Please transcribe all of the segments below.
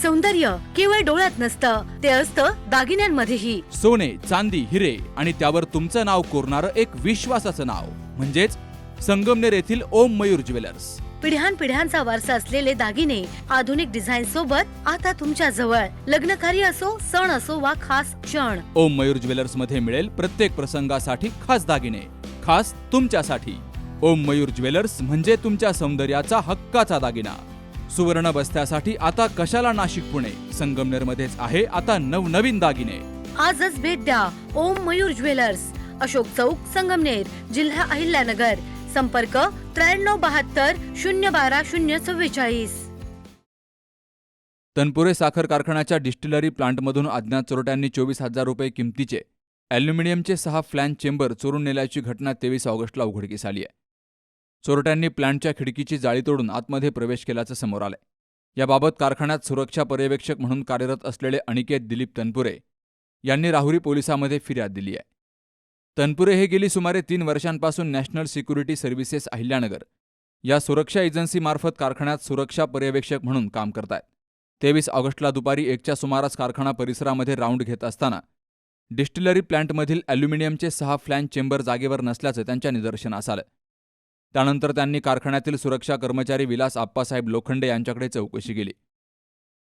सौंदर्य केवळ डोळ्यात नसतं, ते असतं दागिन्यांमध्येही. सोने, चांदी, हिरे आणि त्यावर तुमचं नाव कोरणारं एक विश्वासाचं नाव म्हणजेच संगमनेर येथील ओम मयूर ज्वेलर्स. पिढ्यानपिढ्यांचा वारसा असलेले दागिने आधुनिक डिझाईन सोबत आता तुमच्या जवळ. लग्नकार्य असो, सण असो वा खास क्षण, ओम मयूर ज्वेलर्स मध्ये मिळेल प्रत्येक प्रसंगासाठी खास दागिने, खास तुमच्यासाठी. ओम मयूर ज्वेलर्स म्हणजे तुमच्या सौंदर्याचा हक्काचा दागिना. सुवर्ण बस्त्यासाठी आता कशाला नाशिक पुणे, संगमनेर मध्येच आहे आता नवनवीन दागिने. आजच भेट द्या ओम मयूर ज्वेलर्स, अशोक चौक, संगमनेर, जिल्हा अहिल्यानगर. संपर्क 9372 012 044. तनपुरे साखर कारखान्याच्या डिस्टिलरी प्लांटमधून अज्ञात चोरट्यांनी 24,000 रुपये किमतीचे ॲल्युमिनियमचे 6 फ्लॅश चेंबर चोरून नेल्याची घटना 23 ऑगस्टला उघडकीस आली आहे. चोरट्यांनी प्लांटच्या खिडकीची जाळी तोडून आतमध्ये प्रवेश केल्याचं समोर आलंय. याबाबत कारखान्यात सुरक्षा पर्यवेक्षक म्हणून कार्यरत असलेले अनिकेत दिलीप तनपुरे यांनी राहुरी पोलिसांमध्ये फिर्याद दिली आहे. तनपुरे हे गेली सुमारे 3 वर्षांपासून नॅशनल सिक्युरिटी सर्व्हिसेस अहिल्यानगर या सुरक्षा एजन्सीमार्फत कारखान्यात सुरक्षा पर्यवेक्षक म्हणून काम करतायत. 23 ऑगस्टला दुपारी 1च्या सुमारास कारखाना परिसरामध्ये राऊंड घेत असताना डिस्टिलरी प्लांटमधील ॲल्युमिनियमचे 6 फ्लॅश चेंबर जागेवर नसल्याचं त्यांच्या निदर्शनास आलं. त्यानंतर त्यांनी कारखान्यातील सुरक्षा कर्मचारी विलास आप्पासाहेब लोखंडे यांच्याकडे चौकशी केली.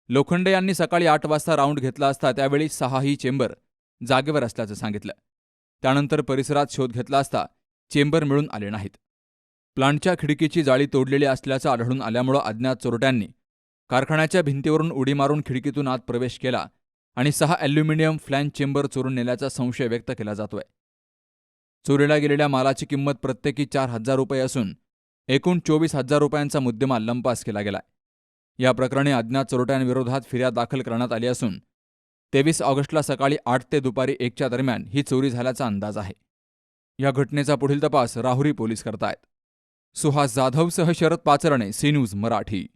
लोखंडे यांनी सकाळी 8 वाजता राऊंड घेतला असता त्यावेळी 6ही चेंबर जागेवर असल्याचं सांगितलं. त्यानंतर परिसरात शोध घेतला असता चेंबर मिळून आले नाहीत. प्लांटच्या खिडकीची जाळी तोडलेली असल्याचं आढळून आल्यामुळं अज्ञात चोरट्यांनी कारखान्याच्या भिंतीवरून उडी मारून खिडकीतून आत प्रवेश केला आणि 6 ॲल्युमिनियम फ्लॅश चेंबर चोरून नेल्याचा संशय व्यक्त केला जातोय. चोरीला गेलेल्या मालाची किंमत प्रत्येकी 4,000 रुपये असून एकूण 24,000 रुपयांचा मुद्देमाल लंपास केला गेलाय. या प्रकरणी अज्ञात चोरट्यांविरोधात फिर्याद दाखल करण्यात आली असून 23 ऑगस्टला सकाळी 8 ते दुपारी 1च्या दरम्यान ही चोरी झाल्याचा अंदाज आहे. या घटनेचा पुढील तपास राहुरी पोलीस करतायत. सुहास जाधवसह शरद पाचरणे, सी न्यूज मराठी,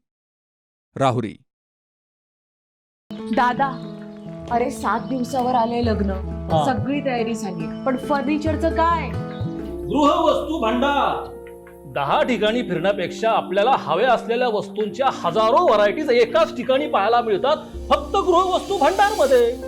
राहुरी. दादा, अरे 7 दिवसावर आले लग्न, सगळी तयारी झाली, पण फर्निचरचं काय? गृहवस्तू भांडार 10 ठिकाणी फिरण्यापेक्षा आपल्याला हव्या असलेल्या वस्तूंच्या हजारो व्हरायटीज एकाच ठिकाणी पाहायला मिळतात फक्त गृहवस्तू भांडार मध्ये.